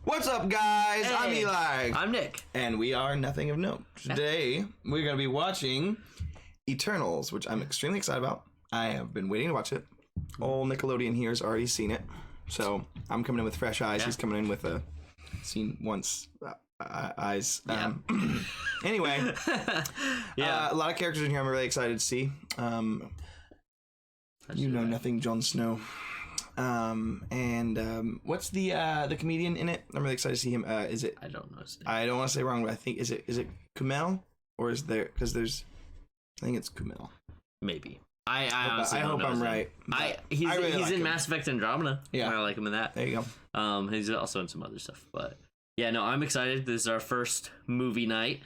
What's up, guys? Hey, I'm Eli. I'm Nick. And we are Nothing of Note. Today, we're going to be watching Eternals, which I'm extremely excited about. I have been waiting to watch it. Old Nickelodeon here has already seen it. So, I'm coming in with fresh eyes. Yeah. He's coming in with a seen once eyes. Yeah. Anyway, yeah. A lot of characters in here I'm really excited to see. You know nothing, Jon Snow. What's the comedian in it? I'm really excited to see him. Is it? I don't know. I don't want to say wrong, but I think is it Kumail, or is there? Because there's, I think it's Kumail. Maybe. I hope I'm right. He's really like in him. Mass Effect Andromeda. Yeah, I like him in that. There you go. He's also in some other stuff, but yeah, no, I'm excited. This is our first movie night.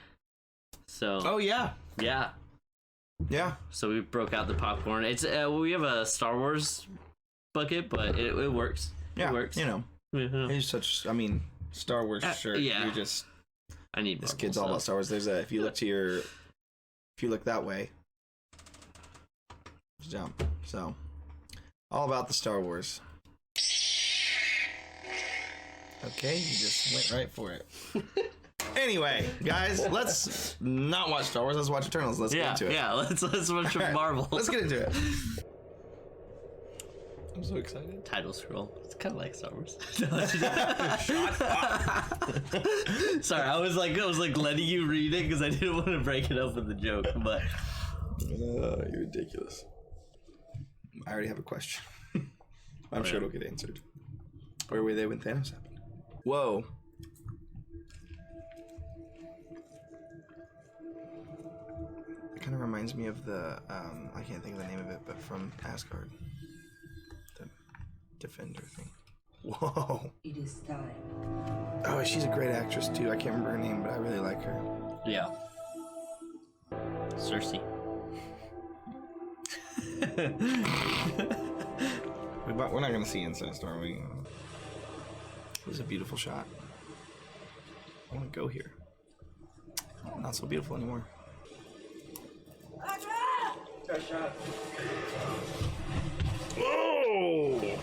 So. Oh yeah. Yeah. Yeah. So we broke out the popcorn. It's we have a Star Wars bucket, but it works. Yeah, it works. You know, he's such. I mean, Star Wars shirt. Yeah. You're just. I need. This Marvel kid's stuff. all about Star Wars. There's a. If you look that way. Jump. So, all about the Star Wars. Okay, you just went right for it. Anyway, guys, let's not watch Star Wars. Let's watch Eternals. Let's get into it. Yeah, let's watch Right, Marvel. Let's get into it. I'm so excited. Title scroll. It's kind of like Star Wars. Shut up. Sorry, I was like letting you read it because I didn't want to break it up with the joke. But you're ridiculous. I already have a question. I'm sure it'll get answered. Where were they when Thanos happened? Whoa. It kind of reminds me of the, I can't think of the name of it, but from Asgard. The Defender thing. Whoa. It is time. Oh, she's a great actress too. I can't remember her name, but I really like her. Yeah. Cersei. We're not going to see incest, are we? It was a beautiful shot. I want to go here. Not so beautiful anymore. Oh!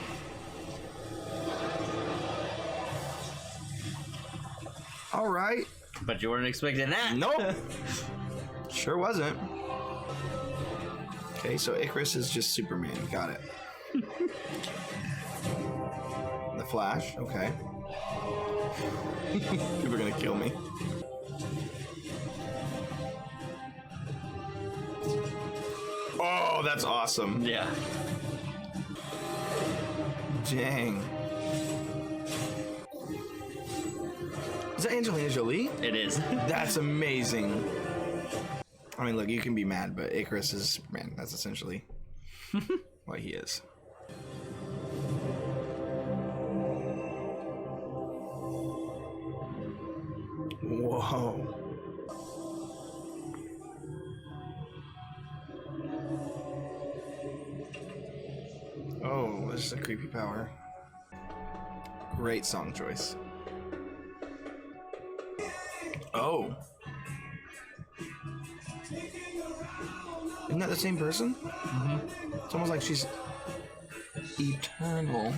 All right. But you weren't expecting that. Nope. Sure wasn't. Okay, so Icarus is just Superman. Got it. The Flash. Okay. People are gonna kill me. Oh, that's awesome. Yeah. Dang. Is that Angelina Jolie? It is. That's amazing. I mean, look, you can be mad, but Icarus is Superman. That's essentially what he is. Whoa. Oh, this is a creepy power. Great song choice. Oh. Isn't that the same person? Mm-hmm. It's almost like she's eternal.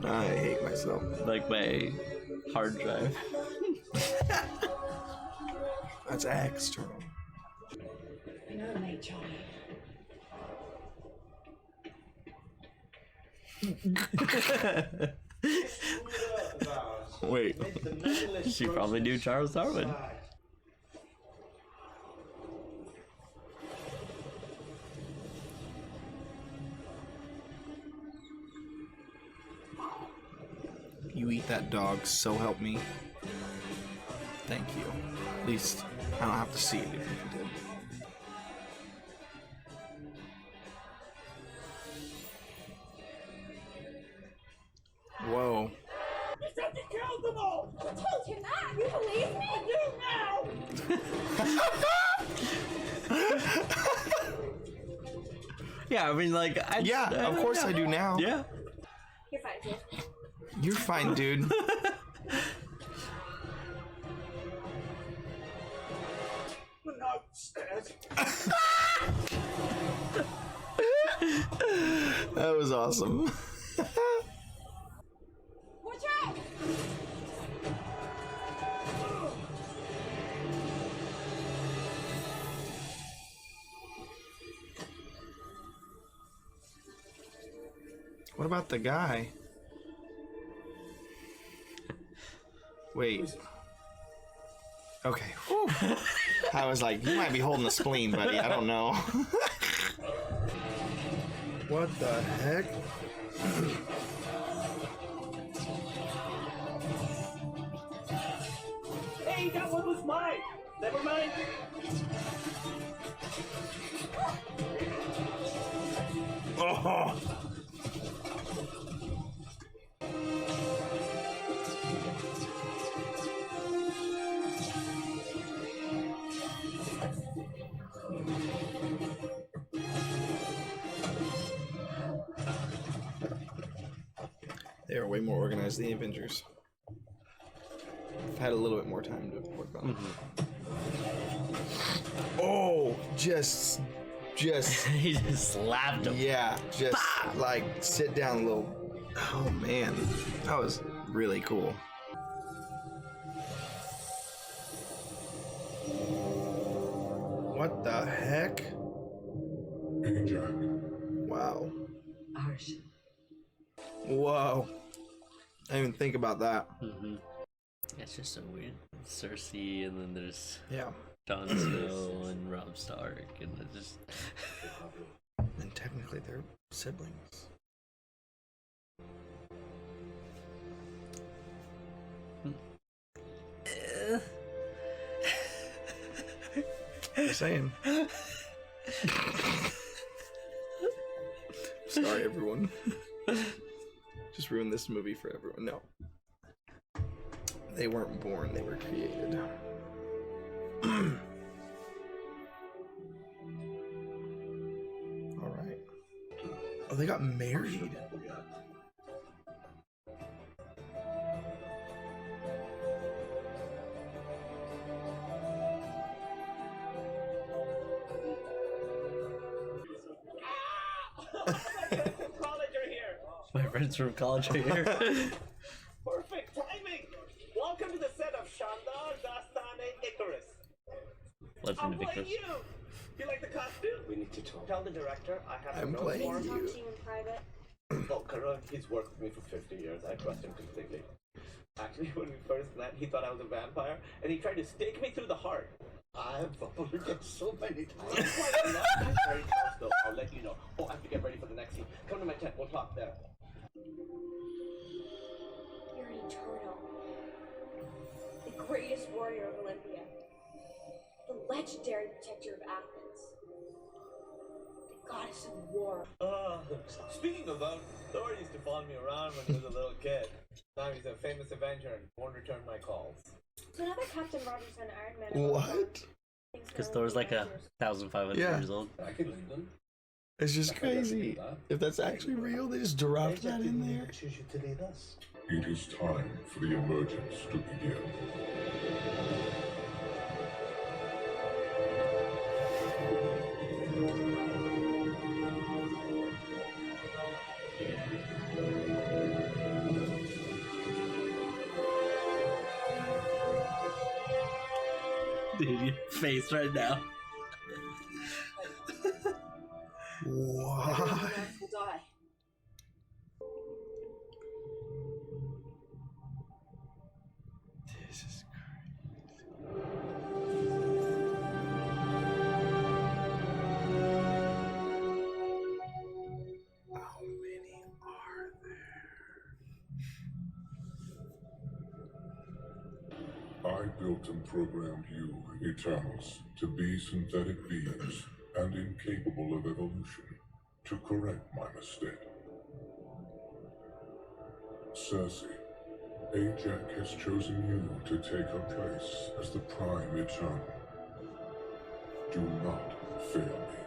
I hate myself. Like my hard drive. That's external. Wait. She probably knew Charles Darwin. You eat that dog, so help me. Thank you. At least I don't have to see it if you did. Whoa. You said you killed them all! I told you that! You believe me? I do now! Yeah, I mean, like, of course I do now. Yeah. You're fine, dude. You're fine, dude. We're not upstairs. was awesome. Watch out! What about the guy? Wait. Okay. Whew. I was like, you might be holding a spleen, buddy. I don't know. What the heck? Hey, that one was mine. Never mind. Oh. They are way more organized than the Avengers. I've had a little bit more time to work on it. Oh, just He just slapped him. yeah, just like sit down a little. Oh man, that was really cool. What the heck? Hey, Jack. Wow. Ours. Whoa. I didn't even think about that. Mm-hmm. It's just so weird. Cersei, and then there's Yeah. Jon Snow and Robb Stark, and it just And technically they're siblings. Just saying. Sorry, everyone. Just ruined this movie for everyone. No. They weren't born, they were created. Alright. Oh, they got married. College are here. my friends from college are here. Perfect timing. Welcome to the set of Shandar Dastane Icarus. Legend I'm of playing Icarus. you. You like the costume? We need to talk. Tell the director I have I'm a role playing for him. you. Talk to you in private. Oh, Karan, he's worked with me for 50 years. I trust him completely. Actually, when we first met, he thought I was a vampire, and he tried to stake me through the heart. I've apologized so many times. Quite enough. I'm very close, though. I'll let you know. Oh, I have to get ready for the next scene. Come to my tent. We'll talk there. You're an eternal. The greatest warrior of Olympia. The legendary protector of Athens. The goddess of war. Speaking of that, Thor used to follow me around when he was a little kid. Now he's a famous Avenger and won't return my calls. So now that Captain Rogers and Iron Man are What? Because Thor's like 1,500 Yeah. years old. I can leave them. It's just crazy. If that's actually real, they just dropped that in there. Choose you to lead us. It is time for the emergence to begin. Dude, your face right now. What? will die. This is crazy. How many are there? I built and programmed you, Eternals, to be synthetic beings and incapable of evolution, to correct my mistake. Cersei, Ajax has chosen you to take her place as the Prime Eternal. Do not fail me.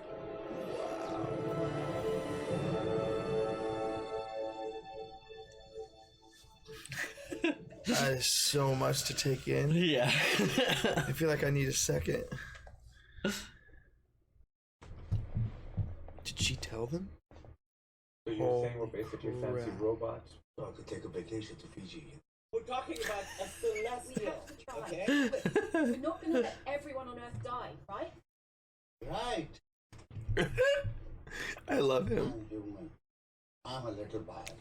That is so much to take in. Yeah. I feel like I need a second. Did she tell them? So you're saying we're basically fancy crap. robots? So I could take a vacation to Fiji. We're talking about a celestial, have to try. okay? We're not gonna let everyone on Earth die, right? Right. I love him. I'm human. I'm a little biased.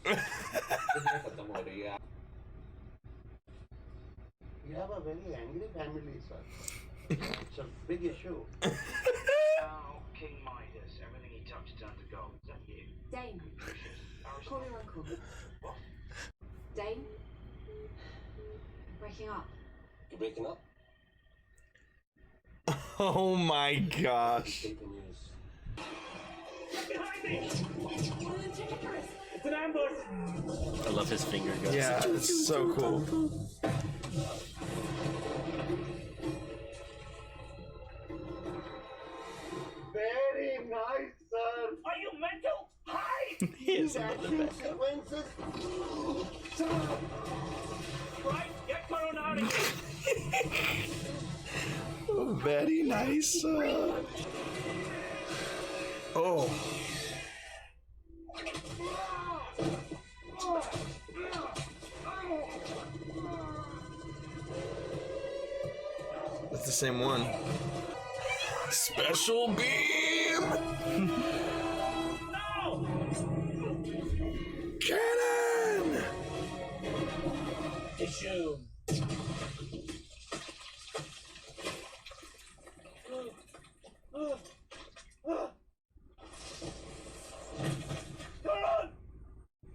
You have a very angry family, sir. It's a big issue. King Midas, everything he touched turned to gold. Is that you? Dane, call your uncle. What? Dane, breaking up. You're breaking up? Oh my gosh. Take the news. Behind me! It's an ambush! I love his finger guns. Yeah, it's so cool. Very nice, sir. Are you mental? Hide! He is Action sequences. Right, get Corona out of here! very nice. Oh. That's the same one. Special beam! No! Cannon! Tissue. Coron!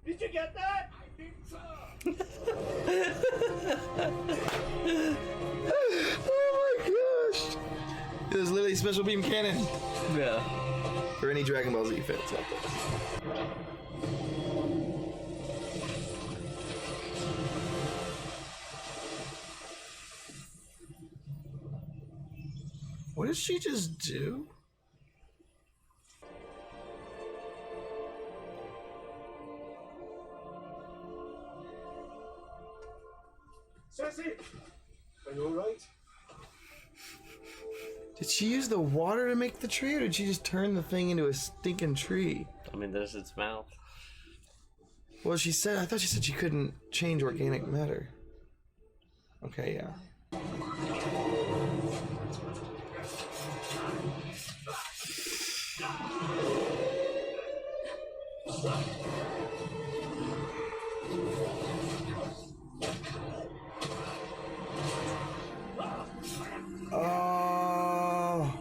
Did you get that? I think so. Oh my gosh! It was literally special beam cannon Yeah. for any Dragon Ball Z fans out there. What did she just do? Ceci, are you alright? Did she use the water to make the tree, or did she just turn the thing into a stinking tree? I mean, there's its mouth. Well, she said, I thought she said she couldn't change organic matter. Okay, yeah. Oh.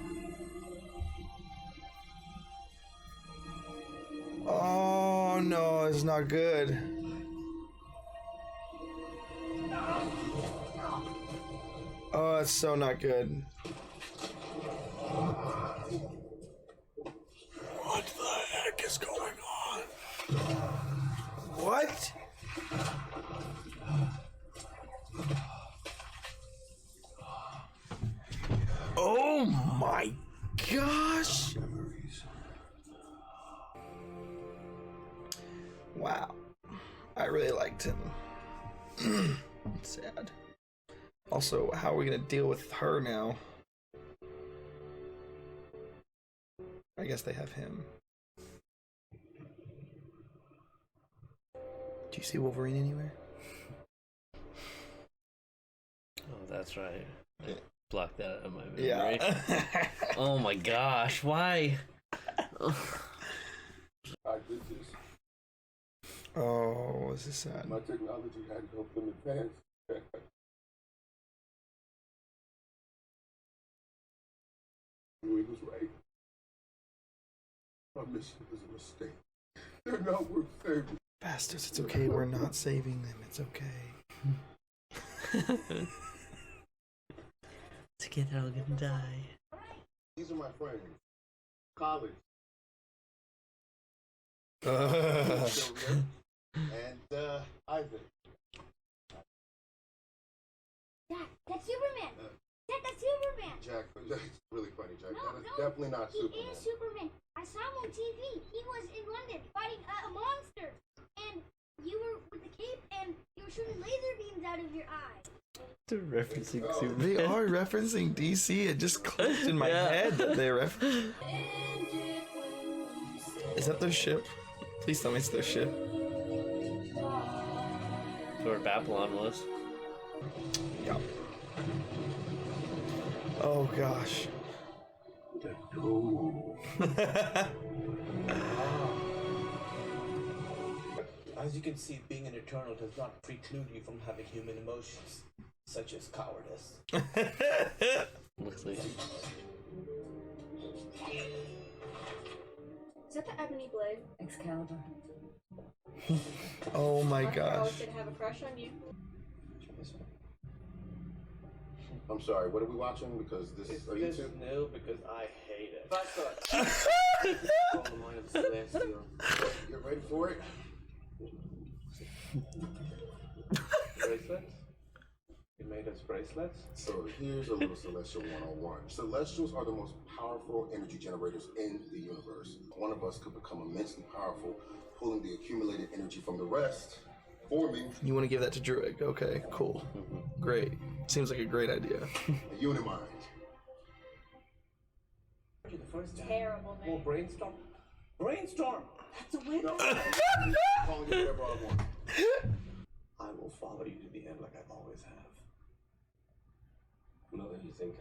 Oh no, it's not good. Oh, it's so not good. What the heck is going on? What? Oh my gosh. Wow. I really liked him. Sad. Also, how are we gonna deal with her now? I guess they have him. Do you see Wolverine anywhere? Oh, that's right. I blocked that out of my memory. Yeah. Oh my gosh, why? I did this. Oh, this is sad. My technology hadn't helped them advance. He was right. Our mission was a mistake. They're not worth saving. Bastards, it's okay. We're not saving them. It's okay. Together we're gonna die. These are my friends. College. Ugh. And Isaac. Dad, that's Superman! Dad, that's Superman! Jack, that's really funny, Jack. No, that is no, definitely not he Superman. is Superman. I saw him on TV. He was in London fighting a monster. And you were with the cape and you were shooting laser beams out of your eye. They're referencing Superman. They are referencing DC. It just clicked in my Yeah. head that they reference. Is that their ship? Please tell me it's their ship. That's where Babylon was. Yep. Oh gosh. As you can see, being an Eternal does not preclude you from having human emotions, such as cowardice. Looks like Is that the ebony blade? Excalibur. Oh my I gosh. always did have a crush on you. I'm sorry, what are we watching? Because this Is are you this two? new? Because I hate it. You're ready for it? Bracelets? You made us bracelets? So here's a little Celestial 101. Celestials are the most powerful energy generators in the universe. One of us could become immensely powerful, pulling the accumulated energy from the rest, forming You want to give that to Druid? Okay, cool. Great. Seems like a great idea. a unimind. The first time. Terrible name. Well, brainstorm. Brainstorm! That's a win. No, calling you whatever I want. I will follow you to the end like I always have. Not that you think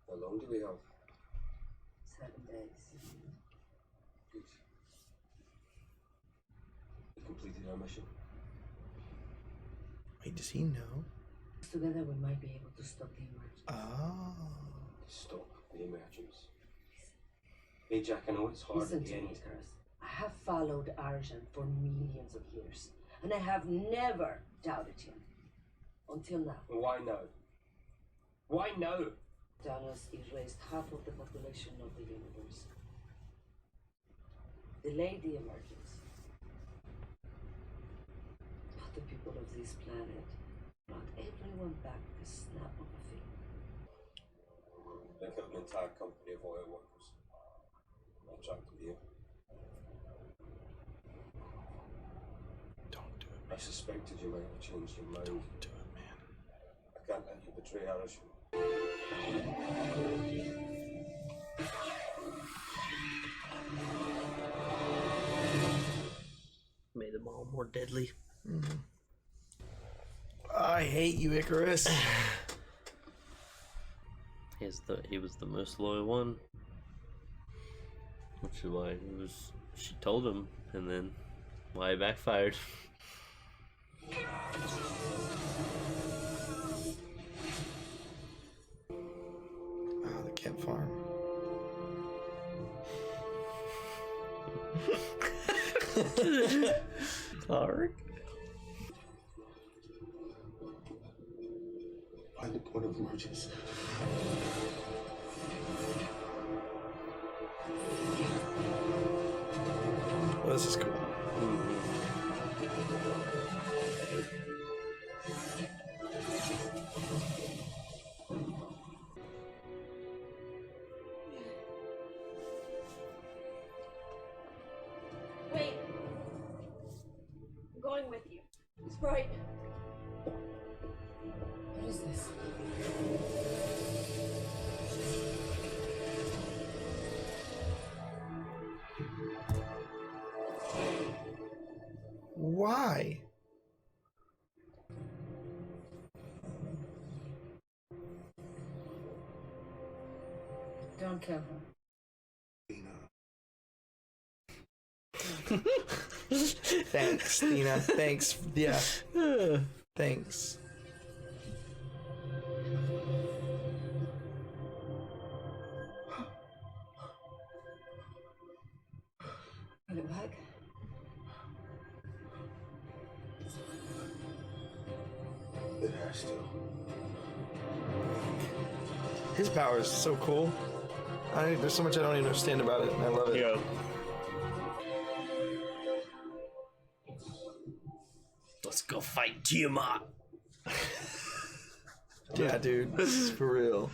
How long do we have? 7 days. Good. We completed our mission. Wait, does he know? Together we might be able to stop the emergency. Oh. Stop the emergence. Hey Jack, I know it's hard Listen at to the me, end. Icarus. I have followed Arjan for millions of years, and I have never doubted him. Until now. Why now? Why now? Thanos erased half of the population of the universe. Delayed the emergence. But the people of this planet brought everyone back with a snap of a finger. They killed an entire company of oil workers. I tracked them here. Don't do it. I suspected you might have changed your mind. Don't do it, man. I can't let you betray Arisham. made them all more deadly. I hate you, Icarus. He was the most loyal one. Which is why she told him, and then why it backfired. Oh, the Kemp farm. Clark. Find the point of emergence. Oh, this is cool. Wait. I'm going with you. Sprite. What is this? Why? Don't kill her. Thanks, Tina. Thanks. Yeah. Thanks. Put it back. It has to. His power is so cool. There's so much I don't even understand about it, and I love it. Yeah. Let's go fight Tiamat. Yeah, dude. This is for real.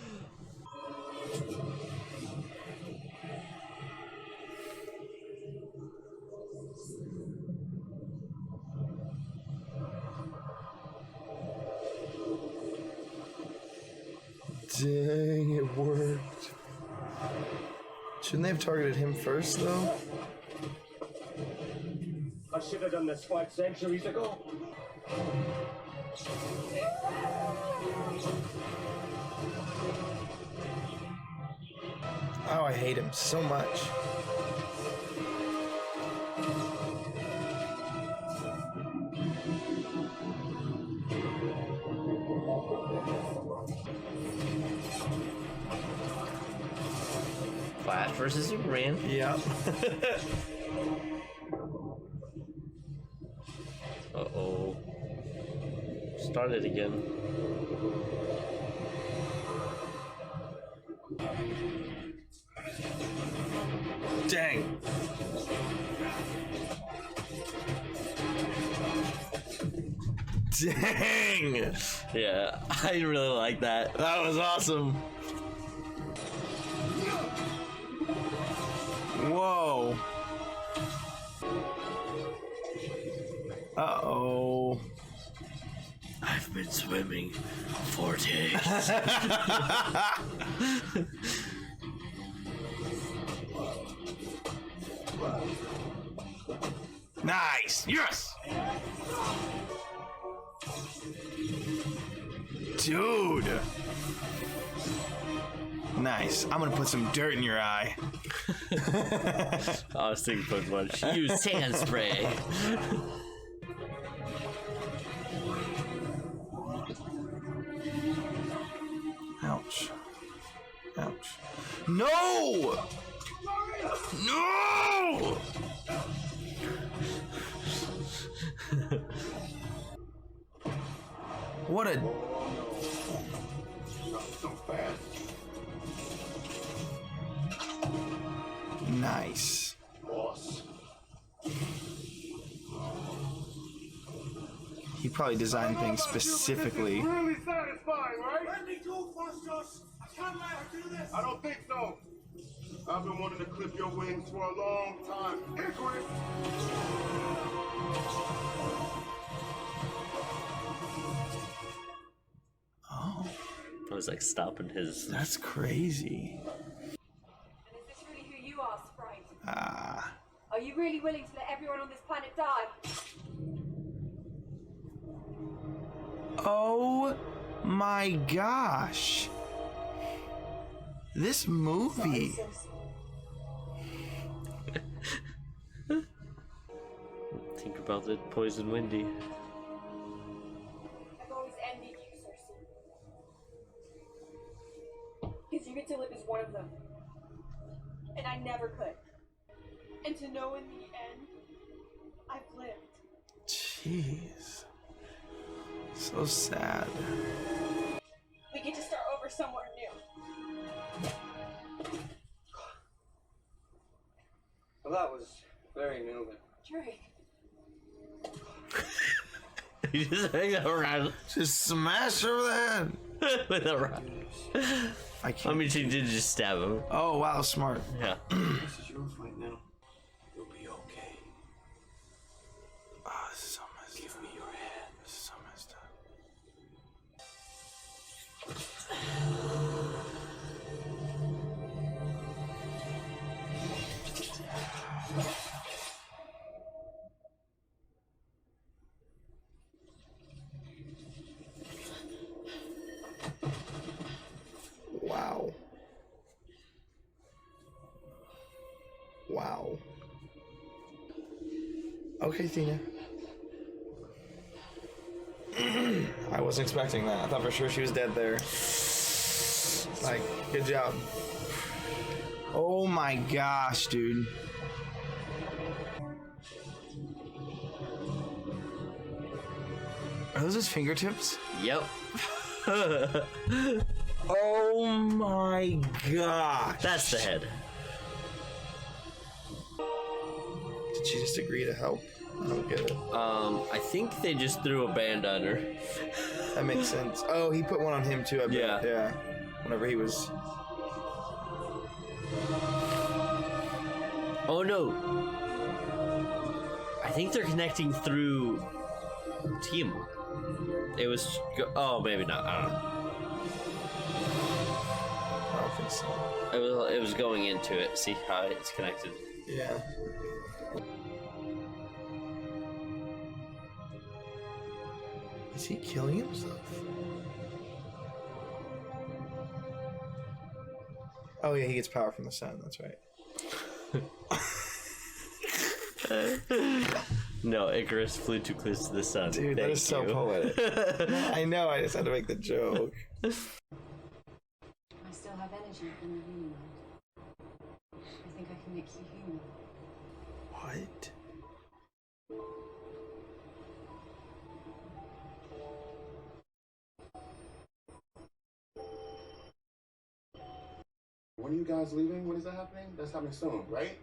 Dang, it worked. Shouldn't they have targeted him first, though? I should have done this 5 centuries ago. Oh, I hate him so much. Flash versus Superman. Yeah. Uh-oh. Start it again. Dang. Dang. Yeah, I really like that. That was awesome. Whoa. Uh-oh. I've been swimming 4 days. Nice. Yes. Dude. Nice. I'm gonna put some dirt in your eye. I was thinking Pokemon. Use sand spray. Ouch. Ouch. No! No! What a... Nice. Boss. He probably designed things specifically. Really satisfying, right? Let me go, Fastos. I can't let her do this. I don't think so. I've been wanting to clip your wings for a long time. Icarus! Oh, I was like stopping his. that's crazy. And is this really who you are, Sprite? Ah. Are you really willing to let everyone on this planet die? Oh my gosh. This movie. Think about the Poison Windy. I've always envied you, Cersei. Because you get to live as one of them. And I never could. And to know in the end, I've lived. Jeez. So sad. We get to start over somewhere new. Well, that was very moving. Drake. You just hang around Just smash her over the head. with a rock. I I can't. mean, she did just stab him. Oh, wow, smart. Yeah. This is your fight now. You'll be okay. Oh, this is so messed up. Give me your hand. This is so messed up. Wow. Wow. Okay, Tina. I wasn't expecting that. I thought for sure she was dead there. Like, good job. Oh my gosh, dude. Are those his fingertips? Yep. Oh my gosh. That's the head. Did she just agree to help? I don't get it. I think they just threw a band on her. That makes sense. Oh, he put one on him too, I bet. Yeah. Yeah. Whenever he was... Oh no. I think they're connecting through Team. It was. Oh, maybe not. I don't know. this. It was going into it. See how it's connected. Yeah. Is he killing himself? Oh yeah, he gets power from the sun. That's right. No, Icarus flew too close to the sun. Dude, that is so poetic. I know. I just had to make the joke. I still have energy in the human mind. I think I can make you human. What? When are you guys leaving? When is that happening? That's happening soon, right?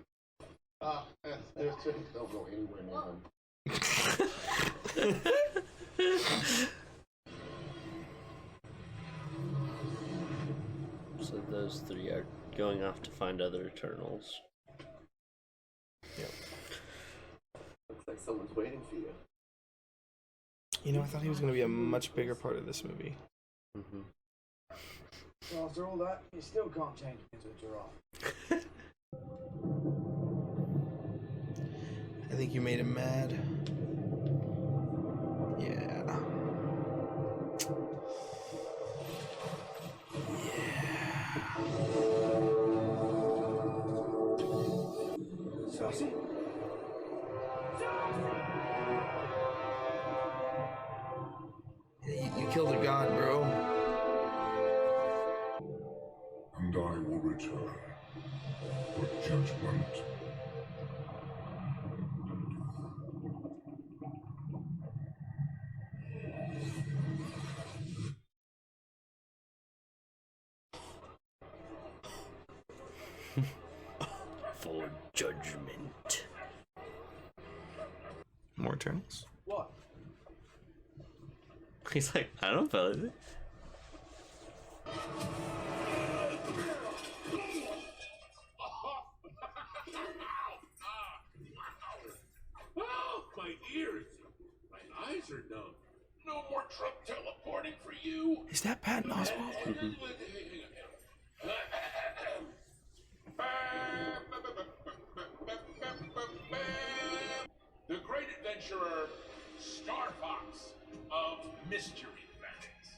Don't go anywhere near them. So those three are going off to find other Eternals. Yep. Looks like someone's waiting for you. You know, I thought he was going to be a much bigger part of this movie. Mm-hmm. So after all that, you still can't change me into a giraffe. I think you made him mad. Yeah. Saucy? You killed a god, bro. And I will return for judgment. For judgment. More Eternals? What? He's like, I don't feel it. Oh, my ears! My eyes are numb. No more truck teleporting for you. Is that Patton Oswalt? Mm-hmm. The great adventurer, Star Fox of Mystery Facts.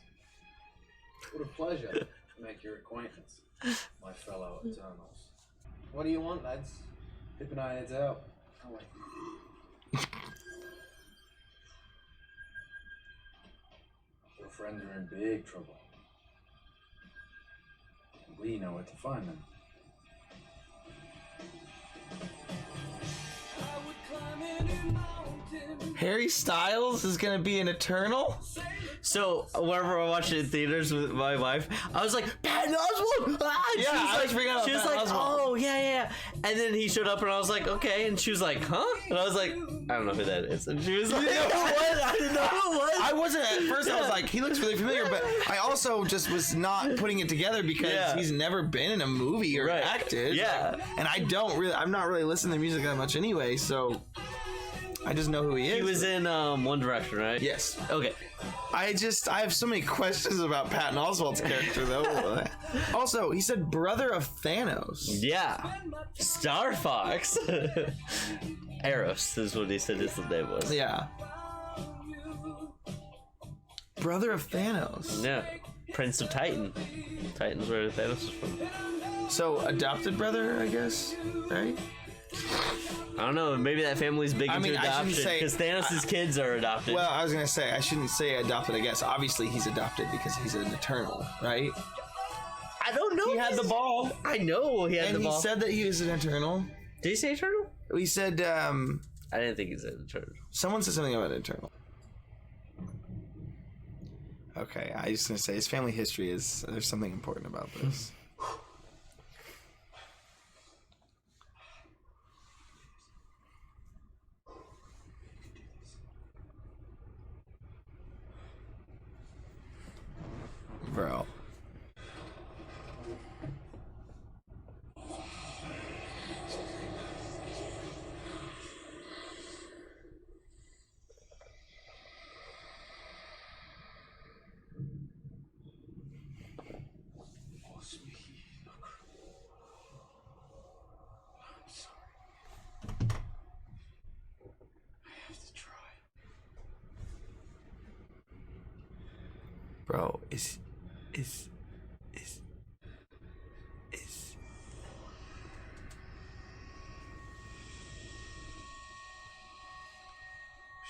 What a pleasure to make your acquaintance, my fellow Eternals. What do you want, lads? Pip and I heads out. Oh, wait. Your friends are in big trouble. We know where to find them. Harry Styles is gonna be an Eternal? So whenever I watched it in theaters with my wife, I was like, Patton Oswalt! Ah! And Yeah, I was freaking out she was about like, Patton Oswalt. oh yeah. And then he showed up and I was like, okay. And she was like, huh? And I was like, I don't know who that is. And she was like, what? I didn't know who it was. I wasn't at first. I was like, he looks really familiar, but I also just was not putting it together because he's never been in a movie or acted. Yeah. And I'm not really listening to music that much anyway, so I just know who he is. He was in One Direction, right? Yes. Okay. I have so many questions about Patton Oswalt's character though. Also, he said brother of Thanos. Yeah. Star Fox. Eros is what he said his name was. Yeah. Brother of Thanos. Yeah. Prince of Titan. Titan's where Thanos is from. So adopted brother, I guess, right? I don't know. Maybe that family's big into adoption because Thanos' kids are adopted. Well, I was gonna say I shouldn't say adopted. I guess obviously he's adopted because he's an Eternal, right? I don't know. He had the ball. I know he had the ball. And he said that he was an Eternal. Did he say Eternal? He said. I didn't think he said Eternal. Someone said something about Eternal. Okay, I was just gonna say his family history is. There's something important about this. Bro. Force me. Bro, is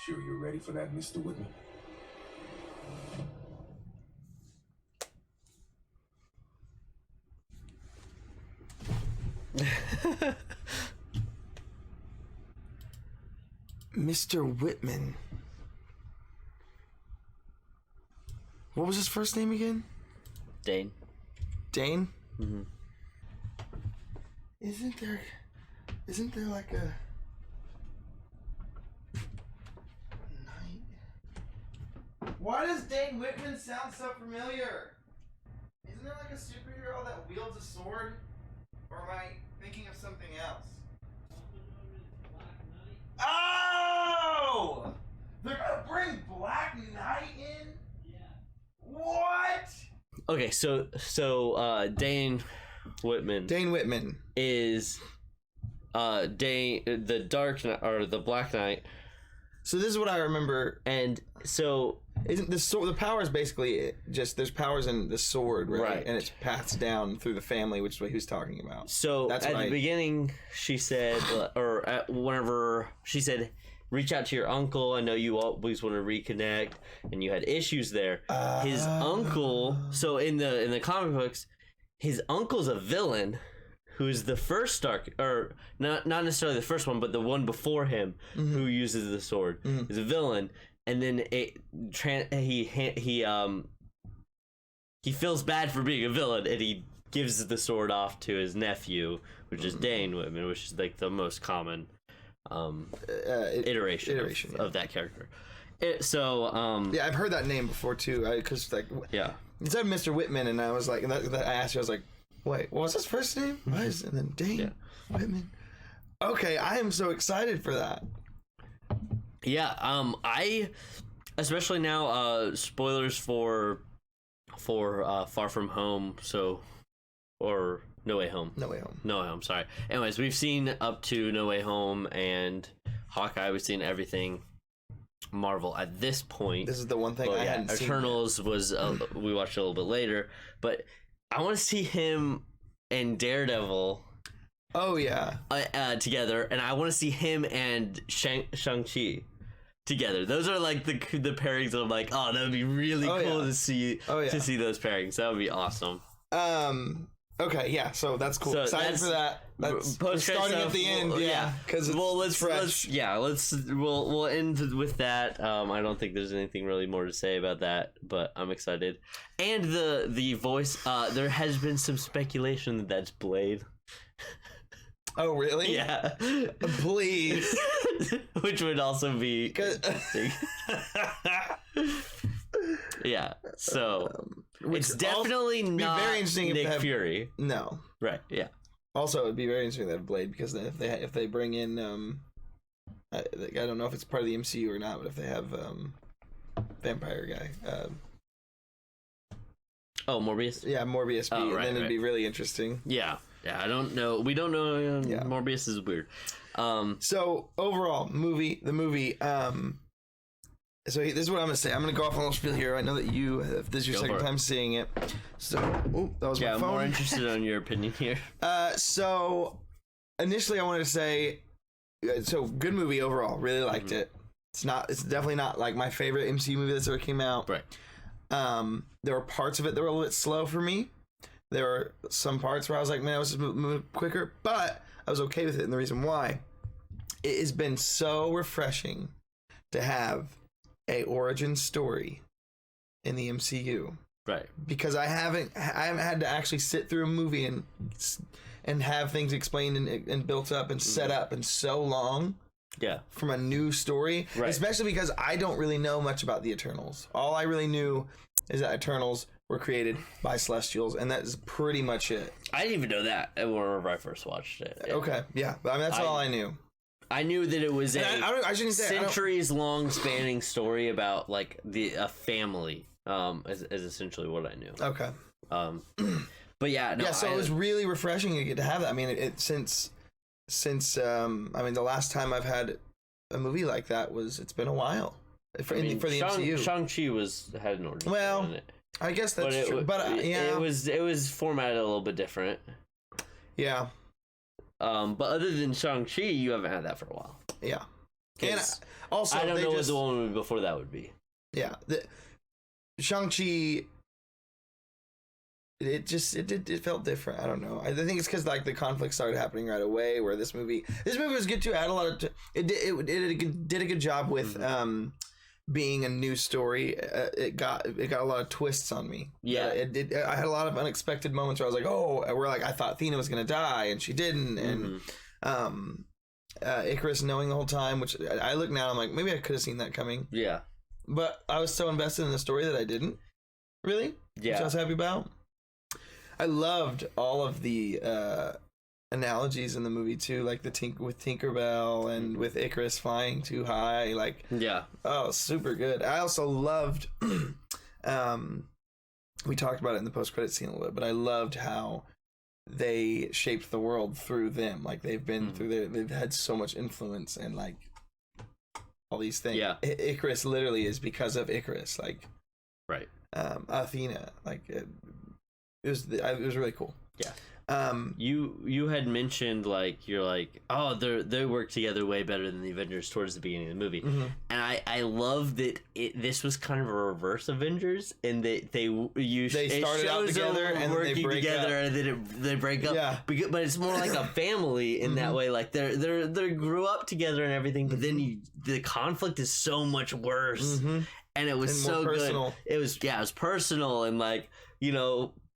Sure you're ready for that, Mr. Whitman? Mr. Whitman. What was his first name again? Dane. Dane? Mm-hmm. Isn't there like a night? Why does Dane Whitman sound so familiar? Isn't there like a superhero that wields a sword? Or am I thinking of something else? Oh! They're gonna bring Black Knight in? Yeah. What? Okay, so Dane Whitman. Dane Whitman is Dane, the Dark Knight, or the Black Knight. So this is what I remember. And so isn't the sword, the power is basically just there's powers in the sword, right? And it's passed down through the family, which is what he was talking about. So that's at the beginning, she said, whenever she said, reach out to your uncle. I know you always want to reconnect, and you had issues there. His uncle. So in the comic books, his uncle's a villain, who's the first or not necessarily the first one, but the one before him, who uses the sword, is a villain. And then he feels bad for being a villain, and he gives the sword off to his nephew, which is Dane Whitman, which is like the most common iteration of that character. Yeah, I've heard that name before too. Because it said Mr. Whitman, and I was like, and that I asked you, I was like, wait, what was his first name? And then Dane Whitman. Okay, I am so excited for that. Yeah, I especially now spoilers for Far From Home, or No Way Home. No Way Home, sorry. Anyways, we've seen up to No Way Home and Hawkeye. We've seen everything Marvel at this point. This is the one thing I hadn't seen. Eternals was we watched a little bit later, but I want to see him and Daredevil. Oh yeah, together, and I want to see him and Shang-Chi together. Those are like the pairings that I'm like, oh, that would be really cool to see. To see those pairings. That would be awesome. Okay, yeah, so that's cool. So excited for that. We're starting at the end, because it's fresh. We'll end with that. I don't think there's anything really more to say about that, but I'm excited. And the voice, there has been some speculation that that's Blade. Oh, really? Yeah. Please. Which would also be interesting. Yeah, so it's definitely not very interesting Nick Fury. No. Right, yeah. Also, it'd be very interesting to have Blade, because if they bring in, I don't know if it's part of the MCU or not, but if they have vampire guy. Morbius? Yeah, Morbius. Then it'd be really interesting. Yeah. Yeah, I don't know. We don't know. Morbius is weird. So overall, the movie. So this is what I'm gonna say. I'm gonna go off on a little spiel here. I know that this is your second time seeing it. So that was my phone. I'm more interested on your opinion here. So initially I wanted to say, so good movie overall. Really liked it. It's definitely not like my favorite MCU movie that's ever came out. Right. There were parts of it that were a little bit slow for me. There were some parts where I was like, man, I was just moving quicker, but I was okay with it. And the reason why, it has been so refreshing to have a origin story in the MCU. Right. Because I haven't had to actually sit through a movie and have things explained and built up and set up in so long. Yeah. From a new story. Right. Especially because I don't really know much about the Eternals. All I really knew is that Eternals were created by Celestials, and that is pretty much it. I didn't even know that whenever I first watched it. Yeah. Okay, yeah, but I mean that's all I knew. I knew that it was I shouldn't say centuries-long spanning story about like a family. Is essentially what I knew. Okay. But yeah, no, So it was really refreshing to get to have that. I mean, since I mean the last time I've had a movie like that it's been a while for the MCU. Shang-Chi had an origin. Well, in it. I guess that's true. But yeah, it was formatted a little bit different. Yeah. But other than Shang-Chi, you haven't had that for a while. Yeah. And also, I don't know what the one before that would be. Yeah. Shang-Chi, it felt different. I don't know. I think it's because like the conflict started happening right away. Where this movie was good too. It had a lot of it did a good job with being a new story. It got a lot of twists on me. Yeah, I had a lot of unexpected moments where I was like, oh, where like I thought Athena was gonna die and she didn't, and Icarus knowing the whole time, which I look now, I'm like, maybe I could have seen that coming. Yeah, but I was so invested in the story that I didn't really. Yeah, which I was happy about. I loved all of the analogies in the movie too, like with Tinkerbell and with Icarus flying too high. Like, yeah, oh, super good. I also loved. We talked about it in the post-credit scene a little bit, but I loved how they shaped the world through them. Like they've been they've had so much influence and like all these things. Yeah, Icarus literally is because of Icarus. Like, right. Athena, like. It was really cool. Yeah. You had mentioned like you're like, oh, they work together way better than the Avengers towards the beginning of the movie, and I love that this was kind of a reverse Avengers, and that they started out together and working they break together up. And then they break up. Yeah. But it's more like a family in that way. Like they grew up together and everything, but then the conflict is so much worse, and it was so personal. Good. It was personal and like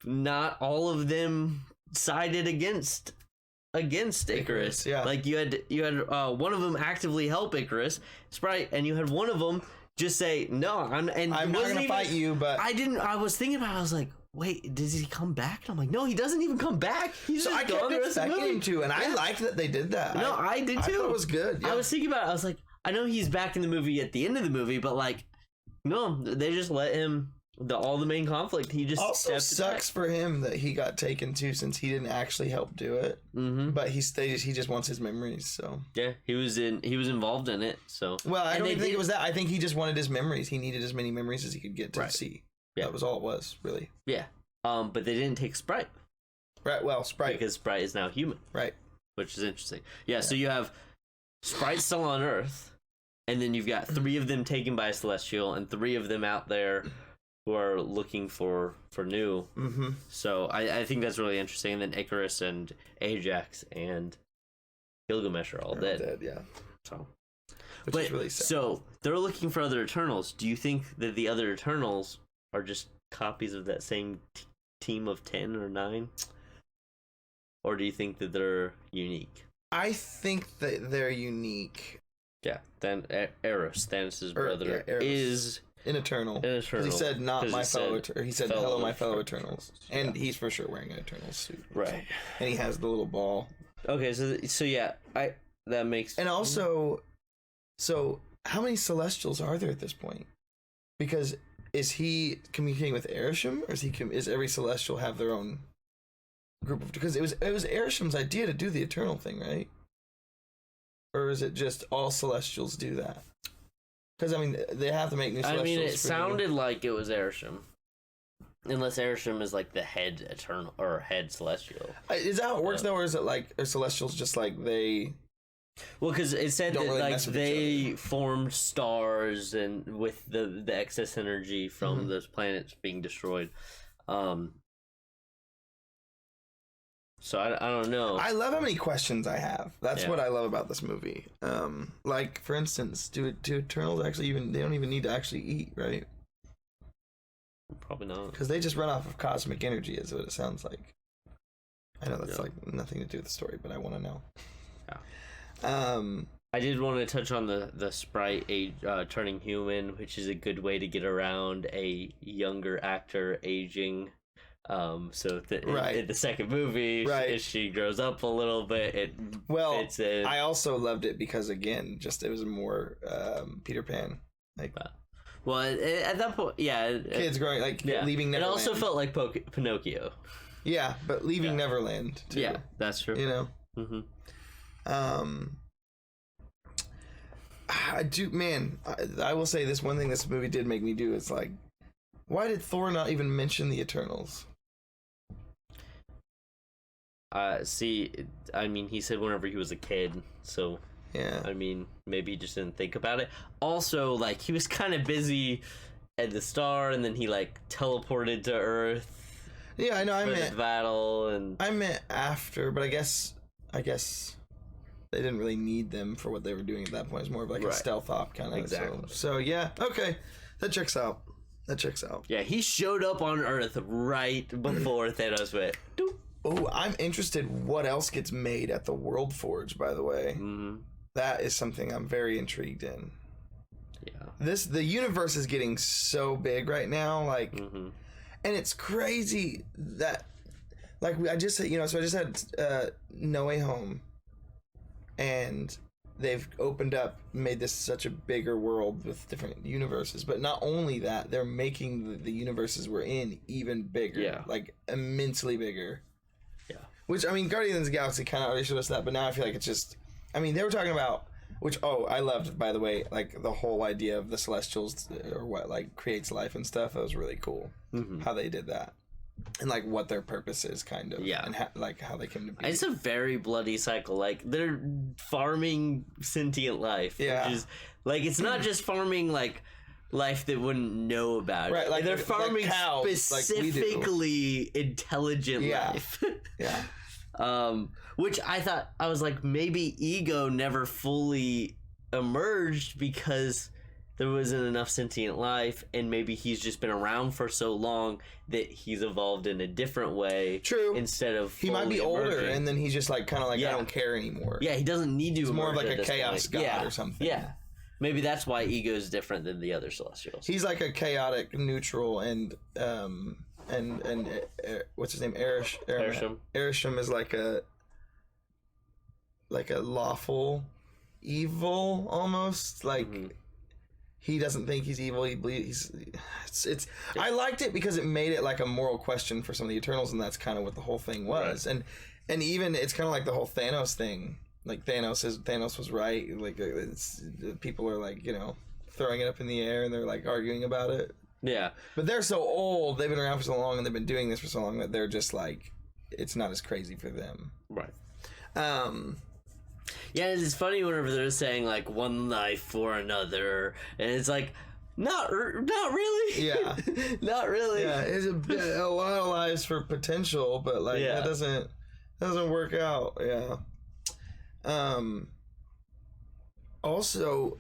not all of them sided against Icarus. Yeah, like you had one of them actively help Icarus, Sprite, and you had one of them just say no. I'm not gonna fight you, but I was thinking about it, I was like, wait, does he come back? And I'm like, no, he doesn't even come back. He's just gone the rest of the movie. Him to, and I liked that they did that. No, I did too. I thought it was good. Yeah. I was thinking about it. I was like, I know he's back in the movie at the end of the movie, but like, no, they just let him. All the main conflict, he just also sucks for him that he got taken too, since he didn't actually help do it. But he just wants his memories. So yeah, he was involved in it. So well, I don't even think it was that. I think he just wanted his memories. He needed as many memories as he could get to see. Yeah, that was all it was, really. Yeah. But they didn't take Sprite. Right. Well, Sprite because Sprite is now human. Right. Which is interesting. Yeah. So you have Sprite still on Earth, and then you've got 3 of them taken by a Celestial, and 3 of them out there who are looking for new. So I think that's really interesting. And then Icarus and Ajax and Gilgamesh are all dead. Yeah. So, which is really sad. So they're looking for other Eternals. Do you think that the other Eternals are just copies of that same team of 10 or 9? Or do you think that they're unique? I think that they're unique. Yeah. Then Eros, Thanos' brother, is... In Eternal. He said, not my fellow... He said, hello, my fellow Eternals. And he's for sure wearing an Eternal suit. Right. And he has the little ball. Okay, so yeah, that makes... And also, so how many Celestials are there at this point? Because is he communicating with Arishem, or is every Celestial have their own group of... Because it was Arisham's idea to do the Eternal thing, right? Or is it just all Celestials do that? Because, I mean, they have to make new Celestials. I mean, it sounded like it was Arishem. Unless Arishem is, like, the head Eternal, or head Celestial. Is that how it works, though, or is it, like, are Celestials just, like, they... Well, because it said that, really like, they formed stars and with the excess energy from those planets being destroyed. So I don't know. I love how many questions I have. That's what I love about this movie. Like, for instance, do Eternals actually they don't even need to actually eat, right? Probably not. Because they just run off of cosmic energy, is what it sounds like. I know that's like nothing to do with the story, but I want to know. Yeah. I did want to touch on the Sprite turning human, which is a good way to get around a younger actor aging. In the second movie, as she grows up a little bit, it fits in. I also loved it because, again, it was more Peter Pan. Like, at that point, kids growing, leaving Neverland. It also felt like Pinocchio. Yeah, but leaving Neverland too. Yeah, that's true. You know. I will say this one thing this movie did make me do is like, Why did Thor not even mention the Eternals? See, I mean, he said whenever he was a kid, so Yeah. I mean, maybe he just didn't think about it. Also, like, he was kind of busy at the star, and then he, like, teleported to Earth. Yeah, I know. I for meant the battle, and I meant after, but I guess they didn't really need them for what they were doing at that point. It's more of like a Right. stealth op kind of. Exactly. So yeah, okay, that checks out. yeah, he showed up on Earth right before Thanos went. Doop. Oh, I'm interested. What else gets made at the World Forge? By the way, that is something I'm very intrigued in. Yeah. The universe is getting so big right now, like, and it's crazy that, like, I just had No Way Home, and they've opened up, made this such a bigger world with different universes. But not only that, they're making the universes we're in even bigger, like immensely bigger. Yeah. Which, I mean, Guardians of the Galaxy kind of already showed us that, but now I feel like it's just, I mean, they were talking about, which, I loved, by the way, like, the whole idea of the Celestials, or what, like, creates life and stuff. That was really cool, how they did that. And, like, what their purpose is, kind of. Yeah. And, like, how they came to be. It's a very bloody cycle. Like, they're farming sentient life. Yeah. Which is, like, it's not just farming, like, life that wouldn't know about it. Right, like they're like farming cows, like we do. specifically intelligent Yeah. life. Yeah. Which I thought, I was like, maybe Ego never fully emerged because there wasn't enough sentient life, and maybe he's just been around for so long that he's evolved in a different way. True. Instead of He might be fully older, emerging. and then he's just, like, kind of like, I don't care anymore. Yeah, he doesn't need to. He's more of emerge like at a this chaos point. god or something. Yeah, maybe that's why Ego's different than the other Celestials. He's like a chaotic neutral, and what's his name? Arishem. Arishem is like a lawful evil almost. Like, he doesn't think he's evil. He believes it's. I liked it because it made it like a moral question for some of the Eternals, and that's kind of what the whole thing was. Right. And even it's kind of like the whole Thanos thing. Like, Thanos was right. Like, people are, like, throwing it up in the air, and they're, like, arguing about it. Yeah. But they're so old, they've been around for so long, and they've been doing this for so long that they're just, like, it's not as crazy for them. Right. Yeah, it's funny whenever they're saying, like, one life for another, and it's like, not really. Yeah. Not really. Yeah, it's a lot of lives for potential, but, like, that doesn't work out. Yeah. Also,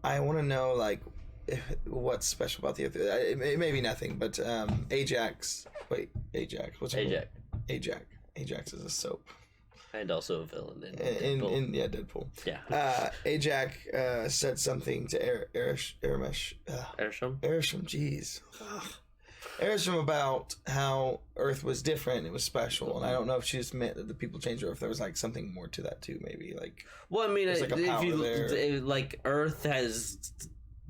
I want to know, like, what's special about the other. It may be nothing, but Ajax. Wait, Ajax. What's her name? Ajax is a soap. And also a villain in Deadpool. Deadpool. Yeah. Yeah. Ajax said something to Arishem. Jeez. Arishem about how Earth was different, it was special, and I don't know if she just meant that the people changed, or if there was, like, something more to that too, maybe. Like, well, I mean, like a power there. Like, Earth has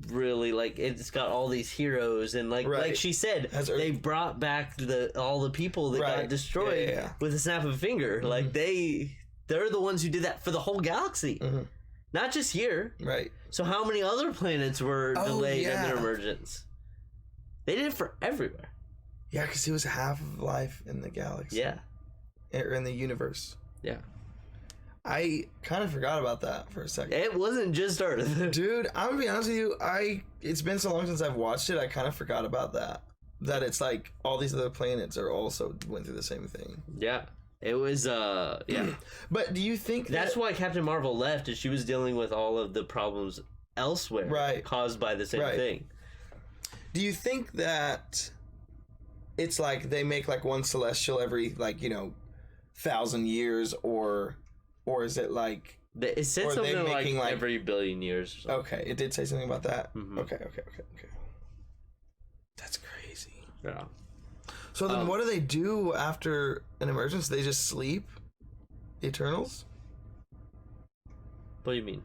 really, like, it's got all these heroes, and like she said, they brought back all the people that got destroyed with a snap of a finger. Like, they're the ones who did that for the whole galaxy, not just here. Right. So how many other planets were delayed in their emergence? They did it for everywhere. Yeah, because it was half of life in the galaxy. Yeah. Or in the universe. Yeah. I kind of forgot about that for a second. It wasn't just Earth. Dude, I'm gonna be honest with you, it's been so long since I've watched it, I kind of forgot about that. That it's like all these other planets are also went through the same thing. Yeah. It was, yeah. But do you think that's why Captain Marvel left, is she was dealing with all of the problems elsewhere caused by the same thing. Do you think that it's like they make like one Celestial every, like, 1,000 years, or is it like it said something like every billion years? Or okay, it did say something about that. Okay. That's crazy. Yeah. So then, what do they do after an emergence? They just sleep? The Eternals? What do you mean?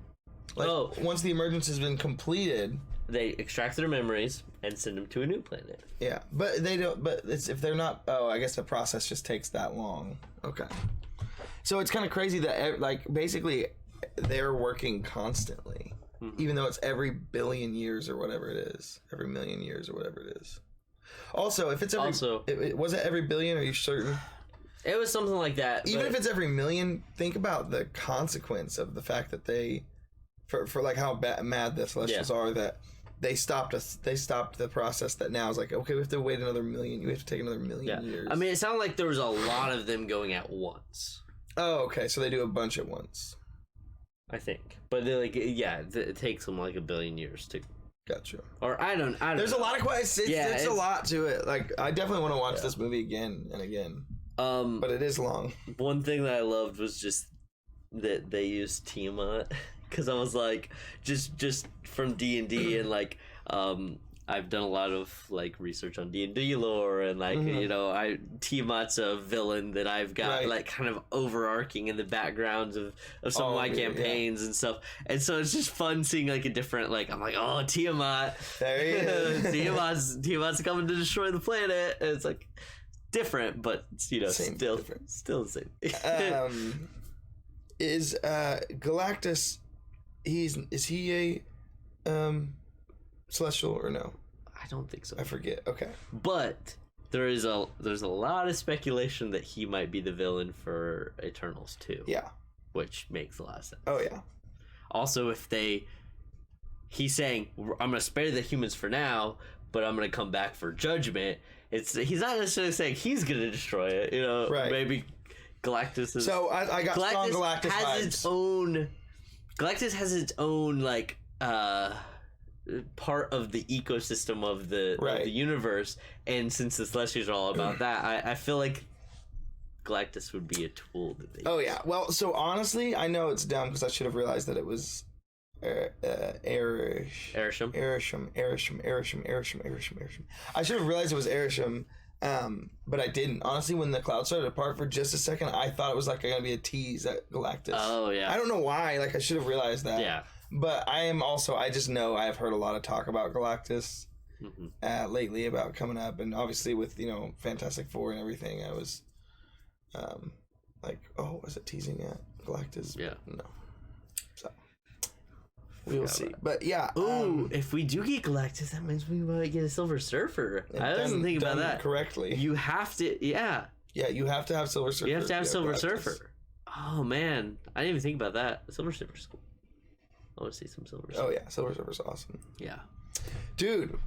Like, once the emergence has been completed, they extract their memories and send them to a new planet. Yeah, but they don't. But if they're not, I guess the process just takes that long. Okay, so it's kind of crazy that, like, basically they're working constantly, even though it's every billion years or whatever it is, every million years or whatever it is. Also, if it's every... Also... was it every billion? Are you certain? It was something like that. Even if it's every million, think about the consequence of the fact that they... For like how mad the Celestials are, that they stopped the process that now is like, okay, we have to wait another million. We have to take another million years. I mean, it sounded like there was a lot of them going at once. Oh, okay. So they do a bunch at once. I think. But they're like, it takes them like a billion years to... Gotcha. Or I don't There's know. a lot of questions. It's a lot to it. Like, I definitely want to watch this movie again and again. But it is long. One thing that I loved was just that they used Tiamat. Because I was like, just from D&D and like, I've done a lot of like research on D&D lore and like, you know, Tiamat's a villain that I've got like kind of overarching in the backgrounds of some of my campaigns and stuff. And so it's just fun seeing like a different, like, I'm like, oh, Tiamat. There he is. Tiamat's coming to destroy the planet. And it's like different, but you know, still the same. Is Galactus... Is he a Celestial or no? I don't think so. I forget. Okay. But there's a lot of speculation that he might be the villain for Eternals too. Yeah. Which makes a lot of sense. Oh yeah. Also, he's saying, I'm gonna spare the humans for now, but I'm gonna come back for judgment. He's not necessarily saying he's gonna destroy it, you know. Right. Maybe Galactus is... So I got strong Galactus has vibes. its own... Galactus has its own, like, part of the ecosystem of the universe, and since the Celestials are all about that, I feel like Galactus would be a tool that they use. Yeah. Well, so honestly, I know it's dumb because I should have realized that it was Erisham. I should have realized it was Erisham, but I didn't. Honestly, when the cloud started apart for just a second, I thought it was like going to be a tease at Galactus. Oh, yeah. I don't know why. Like, I should have realized that. Yeah. But I just know I've heard a lot of talk about Galactus lately about coming up. And obviously with, you know, Fantastic Four and everything, I was like, oh, was it teasing at Galactus? Yeah. No. So, we'll see. But yeah. Ooh, if we do get Galactus, that means we might get a Silver Surfer. I wasn't thinking about that. Correctly. You have to, yeah. Yeah, you have to have Silver Surfer. You have to have Silver Galactus. Surfer. Oh, man. I didn't even think about that. Silver Surfer's cool. I want to see some Silver Surfer. Oh, yeah. Silver Surfer's awesome. Yeah. Dude.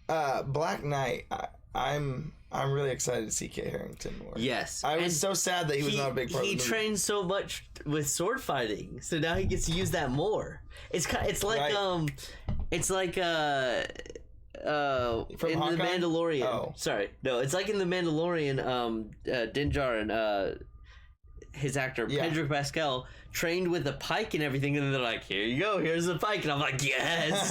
Black Knight. I'm really excited to see Kit Harington more. Yes. I was so sad that he was not a big part of the movie. He trained so much with sword fighting, so now he gets to use that more. It's like From in Hawkeye? The Mandalorian. Oh. Sorry. No, it's like in the Mandalorian, Din Djarin, his actor, Pedro Pascal, trained with a pike and everything, and they're like, here you go, here's the pike, and I'm like, yes.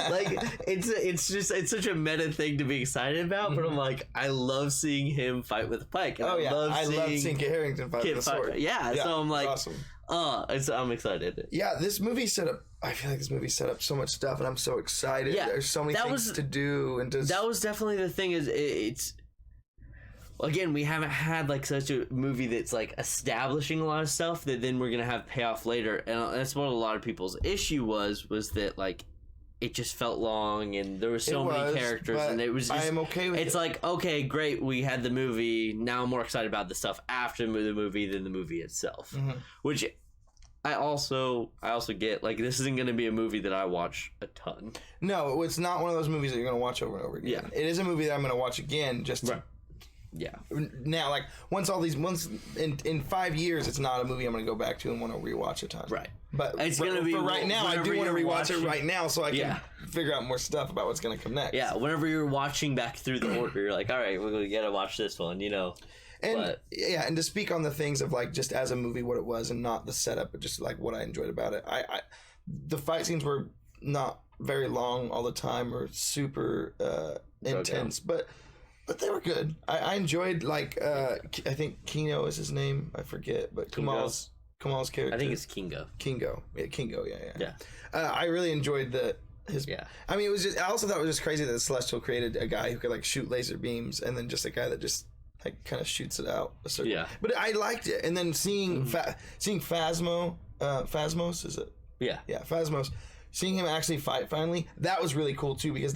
Like, it's such a meta thing to be excited about, but I'm like, I love seeing him fight with a pike. And I love seeing Kit Harington fight with a sword. Yeah, so I'm like, awesome. I'm excited. Yeah, this movie set up, I feel like this movie set up so much stuff, and I'm so excited. Yeah, there's so many things to do. And that was definitely the thing, is it's... Again, we haven't had like such a movie that's like establishing a lot of stuff that then we're gonna have payoff later, and that's what a lot of people's issue was that like it just felt long and there were so many characters, and it was just, I am okay with it. It's like, okay, great, we had the movie, now I'm more excited about the stuff after the movie than the movie itself, which I also get. Like, this isn't going to be a movie that I watch a ton. No, it's not one of those movies that you're going to watch over and over again. Yeah. It is a movie that I'm going to watch again just to... Yeah. Now, like, once in 5 years, it's not a movie I'm going to go back to and want to rewatch a ton. Right. But it's going to be... For right now, I do want to rewatch it right now so I can figure out more stuff about what's going to come next. Yeah, whenever you're watching back through the order, you're like, all right, we got to watch this one, you know. And and to speak on the things of like just as a movie what it was and not the setup, but just like what I enjoyed about it. I the fight scenes were not very long all the time or super intense, but they were good. I enjoyed like I think Kino is his name. I forget, but Kamal's character. I think it's Kingo. Kingo. Yeah. I really enjoyed his. Yeah. I mean, it was just. I also thought it was just crazy that the Celestial created a guy who could like shoot laser beams, and then just a guy that just like kind of shoots it out. But I liked it, and then seeing seeing Phasmos, is it? Yeah, Phasmos. Seeing him actually fight finally, that was really cool too, because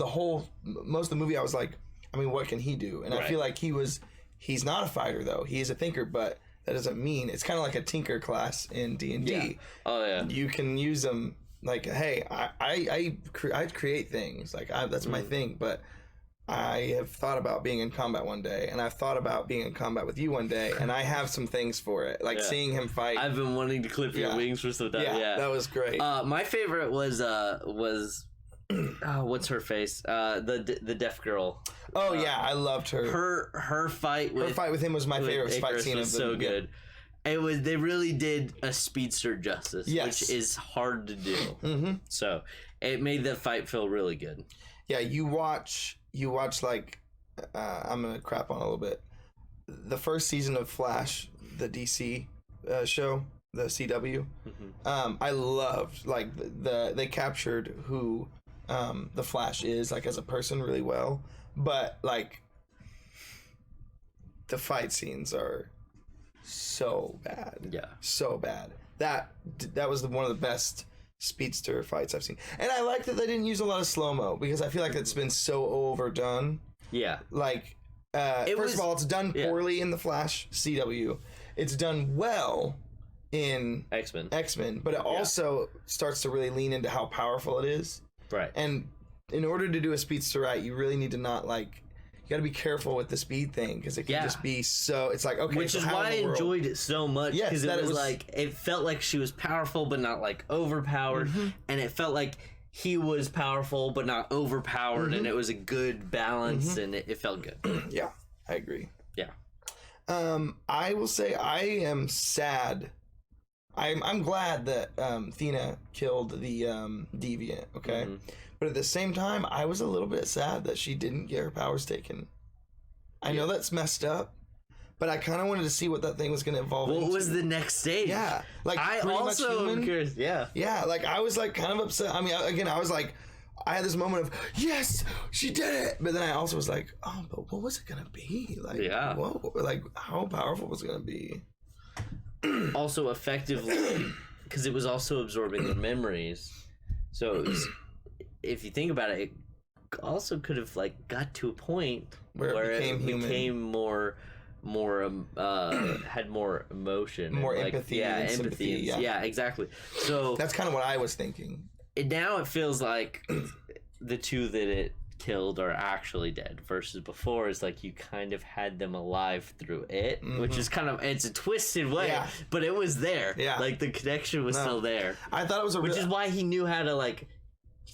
most of the movie I was like, I mean, what can he do? And I feel like he's not a fighter though. He is a thinker, but that doesn't mean it's kind of like a tinker class in D&D. Yeah. Oh yeah. You can use them like, hey, I create things like that's my thing, but I have thought about being in combat one day, and I've thought about being in combat with you one day, and I have some things for it, like seeing him fight. I've been wanting to clip your wings for some time. Yeah, that was great. My favorite was what's her face? The deaf girl. Oh yeah, I loved her. Her fight with him was my favorite fight scene. Was so good. It was. They really did a speedster justice, yes. which is hard to do. So it made the fight feel really good. Yeah, you watch like I'm gonna crap on a little bit. The first season of Flash, the DC show, the CW. I loved like they captured who the Flash is like as a person really well, but like the fight scenes are so bad. Yeah, so bad. That was one of the best speedster fights I've seen, and I like that they didn't use a lot of slow-mo because I feel like it's been so overdone. Yeah, like first of all, it's done poorly in the Flash CW. It's done well in X-Men, but it also starts to really lean into how powerful it is. Right. And in order to do a speedster right, you really need to not like. You got to be careful with the speed thing because it can just be so. It's like, okay, which is why I enjoyed it so much because it was like it felt like she was powerful but not like overpowered, and it felt like he was powerful but not overpowered, and it was a good balance, and it felt good. Yeah, I agree. Yeah. I will say I am sad. I'm glad that Thena killed the deviant. Okay. But at the same time, I was a little bit sad that she didn't get her powers taken. I know that's messed up, but I kind of wanted to see what that thing was going to evolve into. What was the next stage? Yeah. Like, I also am curious. Yeah. Yeah, like, I was, like, kind of upset. I mean, again, I was like, I had this moment of, yes, she did it! But then I also was like, oh, but what was it going to be? Like, whoa, like, how powerful was it going to be? Also effectively, because it was also absorbing the memories. So it was... If you think about it, it also could have like got to a point where it became more had more emotion, more and, like, empathy, and sympathy. Yeah, exactly. So that's kind of what I was thinking. Now it feels like the two that it killed are actually dead, versus before it's like you kind of had them alive through it, which is kind of it's a twisted way, but it was there. Yeah, like the connection was still there. I thought it was which is why he knew how to like.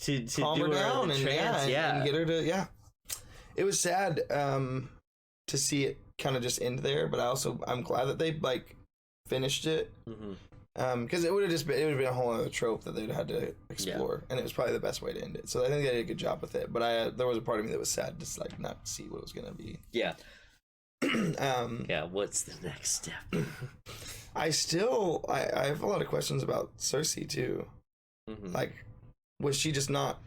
To calm her down and and get her to It was sad to see it kind of just end there, but I'm glad that they like finished it because it would have been a whole other trope that they'd had to explore, and it was probably the best way to end it. So I think they did a good job with it, but there was a part of me that was sad just like not to see what it was gonna be. Yeah. What's the next step? I have a lot of questions about Cersei too, like. Was she just not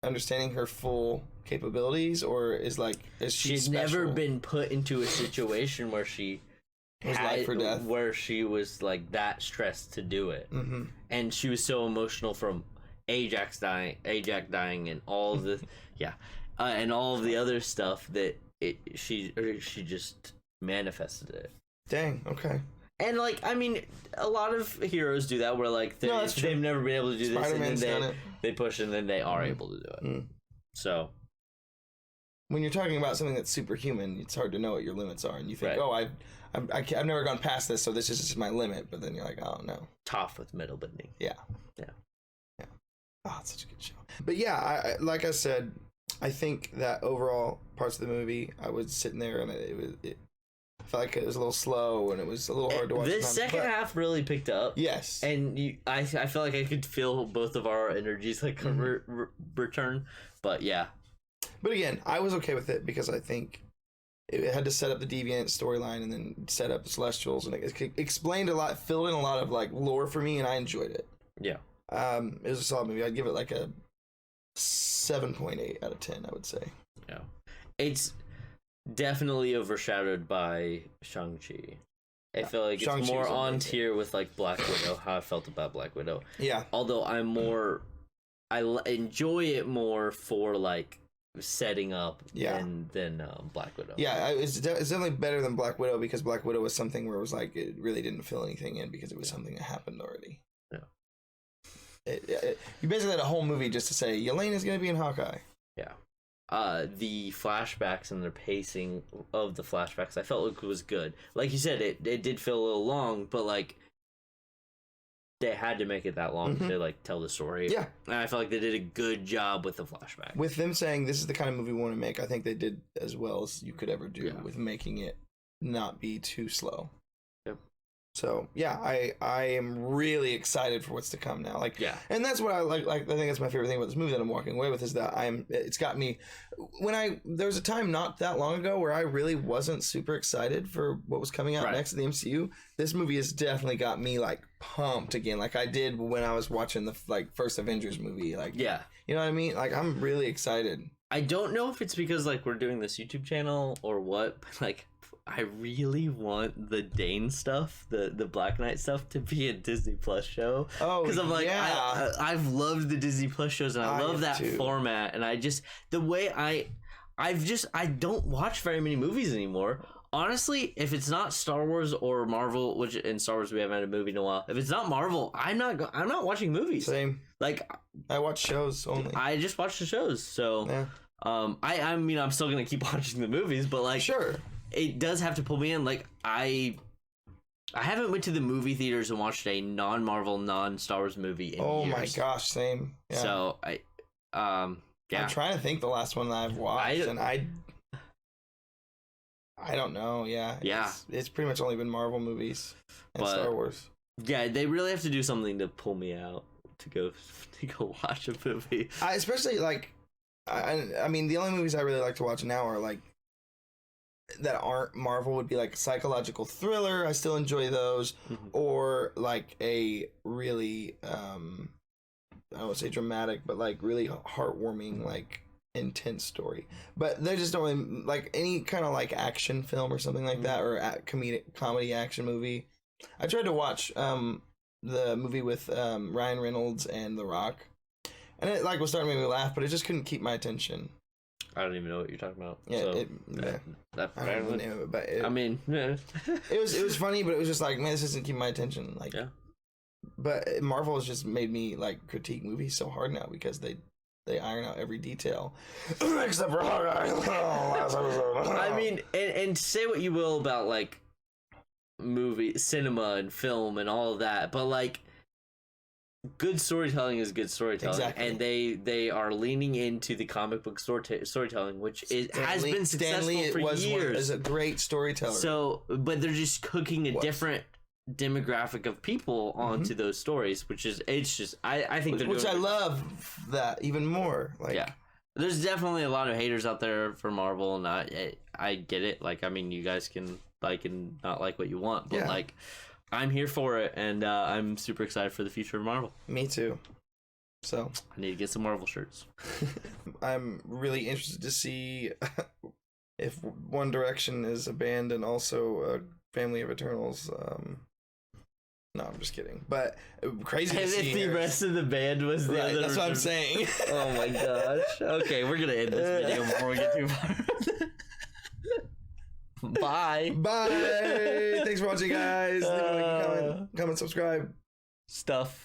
understanding her full capabilities, or is she she's never been put into a situation where she was life or death, where she was like that stressed to do it, and she was so emotional from Ajax dying, and all the and all of the other stuff that she just manifested it. Dang. Okay. And like, I mean, a lot of heroes do that where like they've never been able to do this, and then they push, and then they are able to do it. So when you're talking about something that's superhuman, it's hard to know what your limits are, and you think, I've never gone past this, so this is just my limit. But then you're like, oh no, tough with metal bending. Yeah. Oh, it's such a good show. But yeah, I like I said, I think that overall parts of the movie, I was sitting there and it I felt like it was a little slow and it was a little hard to watch. The second half really picked up. Yes. And I feel like I could feel both of our energies like return. But yeah. But again, I was okay with it because I think it had to set up the Deviant storyline and then set up the Celestials, and it explained a lot, filled in a lot of like lore for me, and I enjoyed it. Yeah. It was a solid movie. I'd give it like a 7.8 out of 10, I would say. Yeah. It's definitely overshadowed by Shang-Chi. I feel like it's Shang-Chi more on tier with like Black Widow, how I felt about Black Widow. Yeah. Although I enjoy it more for like setting up Yeah. than Black Widow. Yeah, it's definitely better than Black Widow because Black Widow was something where it was like it really didn't fill anything in because it was something that happened already. Yeah. You basically had a whole movie just to say Yelena's gonna be in Hawkeye. Yeah. The flashbacks and the pacing of the flashbacks, I felt like it was good. Like you said, it did feel a little long, but like they had to make it that long to like tell the story. Yeah. And I felt like they did a good job with the flashback. With them saying this is the kind of movie we want to make, I think they did as well as you could ever do with making it not be too slow. Yep. So yeah, I am really excited for what's to come now. Like, yeah, and that's what I like. I think that's my favorite thing about this movie that I'm walking away with is that it's got me. There was a time not that long ago where I really wasn't super excited for what was coming out next in the MCU. This movie has definitely got me like pumped again, like I did when I was watching the first Avengers movie. Like, yeah, you know what I mean? Like, I'm really excited. I don't know if it's because like we're doing this YouTube channel or what, but like I really want the Dane stuff, the Black Knight stuff, to be a Disney Plus show. Oh, because I'm like, yeah. I've loved the Disney Plus shows, and I love that format. And I just the way I don't watch very many movies anymore. Honestly, if it's not Star Wars or Marvel, which in Star Wars we haven't had a movie in a while. If it's not Marvel, I'm not watching movies. Same. Like I watch shows only. I just watch the shows. So yeah. I mean I'm still gonna keep watching the movies, but like sure. It does have to pull me in. Like I haven't went to the movie theaters and watched a non-Marvel, non-Star Wars movie in years. My gosh, same. Yeah. So yeah. I'm trying to think the last one that I've watched, and I don't know. Yeah. Yeah. It's pretty much only been Marvel movies and Star Wars. Yeah, they really have to do something to pull me out to go watch a movie. Especially like, I mean, the only movies I really like to watch now are like that aren't Marvel would be like a psychological thriller. I still enjoy those, or like a really I won't say dramatic, but like really heartwarming, like intense story. But they just don't really like any kind of like action film or something like that, or comedy action movie. I tried to watch the movie with Ryan Reynolds and The Rock, and it like was starting to make me laugh, but it just couldn't keep my attention. I don't even know what you're talking about. Yeah, so, I don't know the name of it, but yeah. it was funny, but it was just like, man, this doesn't keep my attention. Like, yeah. But Marvel has just made me like critique movies so hard now because they iron out every detail, except for Hawkeye. Last episode. I mean, and say what you will about like movie, cinema, and film, and all of that, but like. Good storytelling is good storytelling, and they are leaning into the comic book storytelling, which has been successful for years. Is a great storyteller. So, but they're just cooking a different demographic of people onto those stories, which is I think they're which I love that even more. Like, yeah, there's definitely a lot of haters out there for Marvel, and I get it. Like, I mean, you guys can like and not like what you want, but like. I'm here for it, and I'm super excited for the future of Marvel. Me too. So I need to get some Marvel shirts. I'm really interested to see if One Direction is a band and also a family of Eternals. No, I'm just kidding. But crazy to see. If the rest of the band was the other. That's what I'm saying. Oh my gosh. Okay, we're gonna end this video before we get too far. Bye. Thanks for watching, guys. Leave a like, comment, subscribe. Stuff.